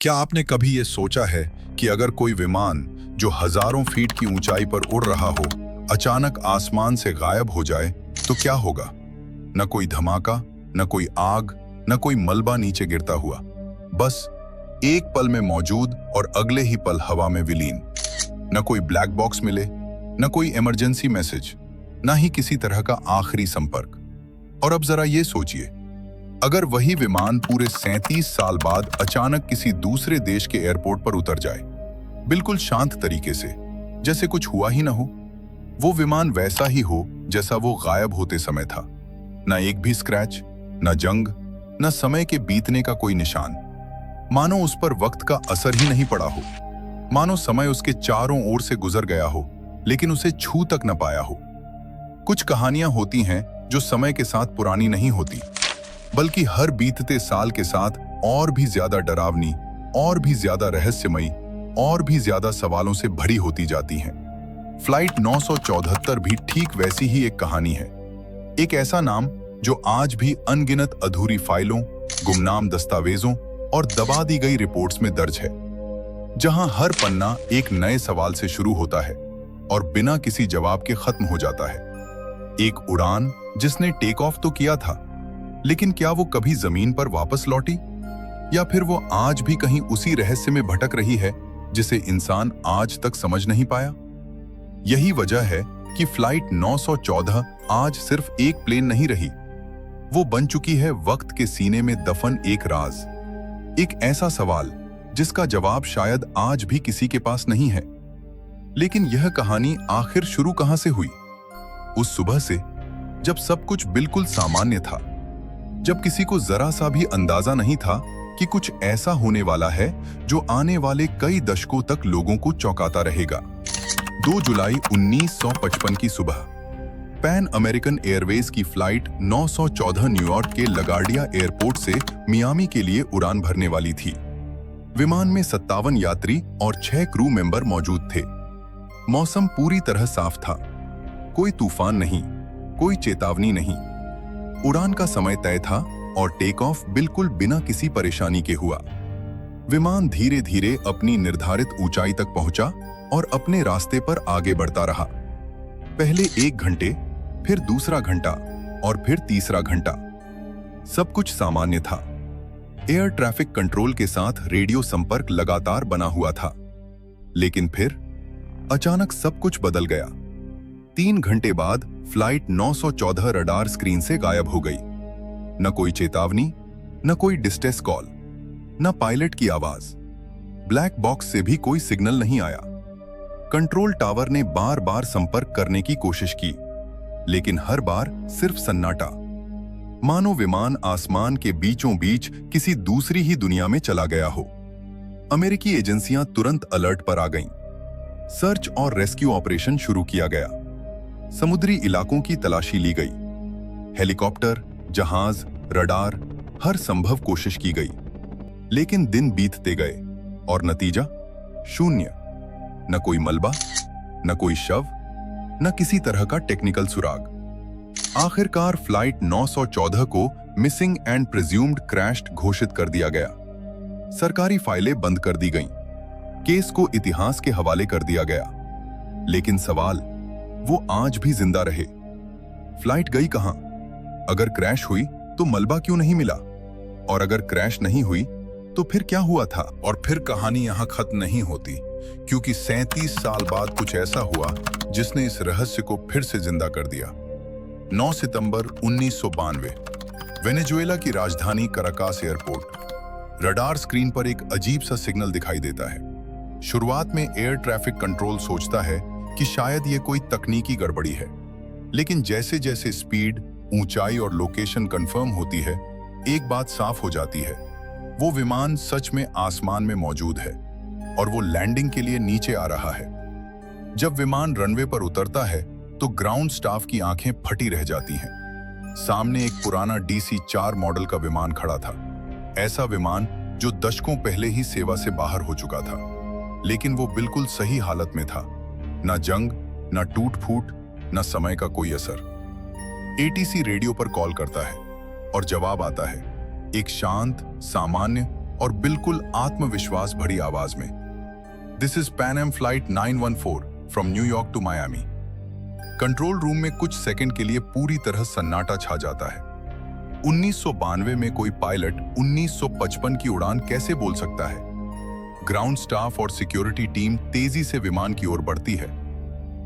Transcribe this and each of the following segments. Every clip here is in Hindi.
क्या आपने कभी ये सोचा है कि अगर कोई विमान जो हजारों फीट की ऊंचाई पर उड़ रहा हो अचानक आसमान से गायब हो जाए तो क्या होगा? न कोई धमाका, न कोई आग, न कोई मलबा नीचे गिरता हुआ, बस एक पल में मौजूद और अगले ही पल हवा में विलीन। न कोई ब्लैक बॉक्स मिले, न कोई इमरजेंसी मैसेज, न ही किसी तरह का आखिरी संपर्क। और अब जरा ये सोचिए, अगर वही विमान पूरे 37 साल बाद अचानक किसी दूसरे देश के एयरपोर्ट पर उतर जाए, बिल्कुल शांत तरीके से, जैसे कुछ हुआ ही ना हो। वो विमान वैसा ही हो जैसा वो गायब होते समय था, ना एक भी स्क्रैच, ना जंग, ना समय के बीतने का कोई निशान। मानो उस पर वक्त का असर ही नहीं पड़ा हो, मानो समय उसके चारों ओर से गुजर गया हो लेकिन उसे छू तक न पाया हो। कुछ कहानियां होती हैं जो समय के साथ पुरानी नहीं होती, बल्कि हर बीतते साल के साथ और भी ज्यादा डरावनी, और भी ज्यादा रहस्यमयी, और भी ज्यादा सवालों से भरी होती जाती हैं। फ्लाइट 974 भी ठीक वैसी ही एक कहानी है। एक ऐसा नाम जो आज भी अनगिनत अधूरी फाइलों, गुमनाम दस्तावेजों और दबा दी गई रिपोर्ट्स में दर्ज है, जहां हर पन्ना एक नए सवाल से शुरू होता है और बिना किसी जवाब के खत्म हो जाता है। एक उड़ान जिसने टेक ऑफ तो किया था, लेकिन क्या वो कभी जमीन पर वापस लौटी, या फिर वो आज भी कहीं उसी रहस्य में भटक रही है जिसे इंसान आज तक समझ नहीं पाया? यही वजह है कि फ्लाइट 914 आज सिर्फ एक प्लेन नहीं रही, वो बन चुकी है वक्त के सीने में दफन एक राज, एक ऐसा सवाल जिसका जवाब शायद आज भी किसी के पास नहीं है। लेकिन यह कहानी आखिर शुरू कहां से हुई? उस सुबह से जब सब कुछ बिल्कुल सामान्य था, जब किसी को जरा सा भी अंदाजा नहीं था कि कुछ ऐसा होने वाला है जो आने वाले कई दशकों तक लोगों को चौंकाता रहेगा। 2 जुलाई 1955 की सुबह पैन अमेरिकन एयरवेज की फ्लाइट 914 न्यूयॉर्क के लगार्डिया एयरपोर्ट से मियामी के लिए उड़ान भरने वाली थी। विमान में 57 यात्री और 6 क्रू मेंबर मौजूद थे। मौसम पूरी तरह साफ था, कोई तूफान नहीं, कोई चेतावनी नहीं। उड़ान का समय तय था और टेक ऑफ बिल्कुल बिना किसी परेशानी के हुआ। विमान धीरे धीरे अपनी निर्धारित ऊंचाई तक पहुंचा और अपने रास्ते पर आगे बढ़ता रहा। पहले 1 घंटे, फिर दूसरा घंटा और फिर तीसरा घंटा। सब कुछ सामान्य था। एयर ट्रैफिक कंट्रोल के साथ रेडियो संपर्क लगातार बना हुआ था। लेकिन फिर अचानक सब कुछ बदल गया। 3 घंटे बाद फ्लाइट 914 रडार स्क्रीन से गायब हो गई। न कोई चेतावनी, न कोई डिस्ट्रेस कॉल, न पायलट की आवाज। ब्लैक बॉक्स से भी कोई सिग्नल नहीं आया। कंट्रोल टावर ने बार बार संपर्क करने की कोशिश की, लेकिन हर बार सिर्फ सन्नाटा, मानो विमान आसमान के बीचों बीच किसी दूसरी ही दुनिया में चला गया हो। अमेरिकी एजेंसियां तुरंत अलर्ट पर आ गईं। सर्च और रेस्क्यू ऑपरेशन शुरू किया गया। समुद्री इलाकों की तलाशी ली गई। हेलीकॉप्टर, जहाज, रडार, हर संभव कोशिश की गई। लेकिन दिन बीतते गए और नतीजा शून्य। न कोई मलबा, न कोई शव, न किसी तरह का टेक्निकल सुराग। आखिरकार फ्लाइट 914 को मिसिंग एंड प्रिज्यूम्ड क्रैश्ड घोषित कर दिया गया। सरकारी फाइलें बंद कर दी गईं। केस को इतिहास के हवाले कर दिया गया। लेकिन सवाल वो आज भी जिंदा रहे। फ्लाइट गई कहां? अगर क्रैश हुई तो मलबा क्यों नहीं मिला? और अगर क्रैश नहीं हुई तो फिर क्या हुआ था? और फिर कहानी यहां खत्म नहीं होती, क्योंकि 37 साल बाद कुछ ऐसा हुआ जिसने इस रहस्य को फिर से जिंदा कर दिया। 9 सितंबर 1992 वेनेजुएला की राजधानी कराकास एयरपोर्ट। रडार स्क्रीन पर एक अजीब सा सिग्नल दिखाई देता है। शुरुआत में एयर ट्रैफिक कंट्रोल सोचता है कि शायद ये कोई तकनीकी गड़बड़ी है, लेकिन जैसे जैसे स्पीड, ऊंचाई और लोकेशन कंफर्म होती है, एक बात साफ हो जाती है, वो विमान सच में आसमान में मौजूद है और वो लैंडिंग के लिए नीचे आ रहा है। जब विमान रनवे पर उतरता है तो ग्राउंड स्टाफ की आंखें फटी रह जाती हैं। सामने एक पुराना DC-4 मॉडल का विमान खड़ा था। ऐसा विमान जो दशकों पहले ही सेवा से बाहर हो चुका था, लेकिन वो बिल्कुल सही हालत में था। ना जंग, ना टूट फूट, ना समय का कोई असर। ATC रेडियो पर कॉल करता है और जवाब आता है, एक शांत, सामान्य और बिल्कुल आत्मविश्वास भरी आवाज में, this is Pan Am flight 914 from New York to Miami. Control room में कुछ सेकंड के लिए पूरी तरह सन्नाटा छा जाता है। 1992 में कोई पायलट 1955 की उड़ान कैसे बोल सकता है? ग्राउंड स्टाफ और सिक्योरिटी टीम तेजी से विमान की ओर बढ़ती है।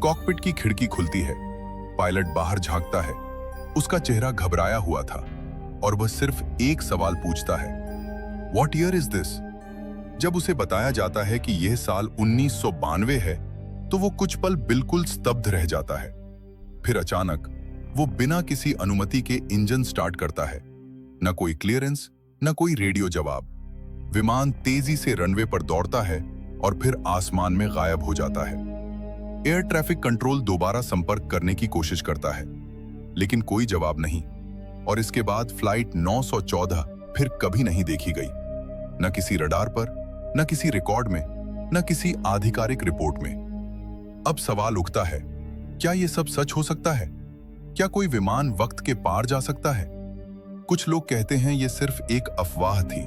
कॉकपिट की खिड़की खुलती है। पायलट बाहर झांकता है। उसका चेहरा घबराया हुआ था और वह सिर्फ एक सवाल पूछता है, व्हाट ईयर इज दिस? जब उसे बताया जाता है कि यह साल 1992 है, तो वो कुछ पल बिल्कुल स्तब्ध रह जाता है। फिर अचानक वो बिना किसी अनुमति के इंजन स्टार्ट करता है। न कोई क्लियरेंस, न कोई रेडियो जवाब। विमान तेजी से रनवे पर दौड़ता है और फिर आसमान में गायब हो जाता है। एयर ट्रैफिक कंट्रोल दोबारा संपर्क करने की कोशिश करता है, लेकिन कोई जवाब नहीं। और इसके बाद फ्लाइट 914 फिर कभी नहीं देखी गई, न किसी रडार पर, न किसी रिकॉर्ड में, न किसी आधिकारिक रिपोर्ट में। अब सवाल उठता है, क्या यह सब सच हो सकता है? क्या कोई विमान वक्त के पार जा सकता है? कुछ लोग कहते हैं यह सिर्फ एक अफवाह थी।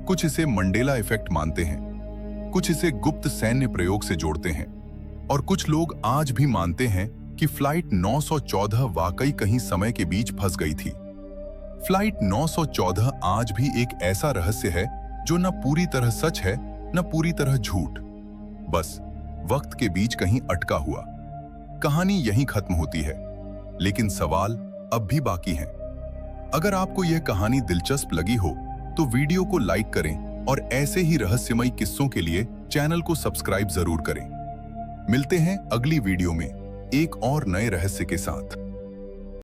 कुछ इसे मंडेला इफेक्ट मानते हैं, कुछ इसे गुप्त सैन्य प्रयोग से जोड़ते हैं, और कुछ लोग आज भी मानते हैं कि फ्लाइट 914 वाकई कहीं समय के बीच फंस गई थी। फ्लाइट 914 आज भी एक ऐसा रहस्य है जो न पूरी तरह सच है, न पूरी तरह झूठ, बस वक्त के बीच कहीं अटका हुआ। कहानी यहीं खत्म होती है, लेकिन सवाल अब भी बाकी हैं। अगर आपको यह कहानी दिलचस्प लगी हो तो वीडियो को लाइक करें और ऐसे ही रहस्यमयी किस्सों के लिए चैनल को सब्सक्राइब जरूर करें। मिलते हैं अगली वीडियो में एक और नए रहस्य के साथ।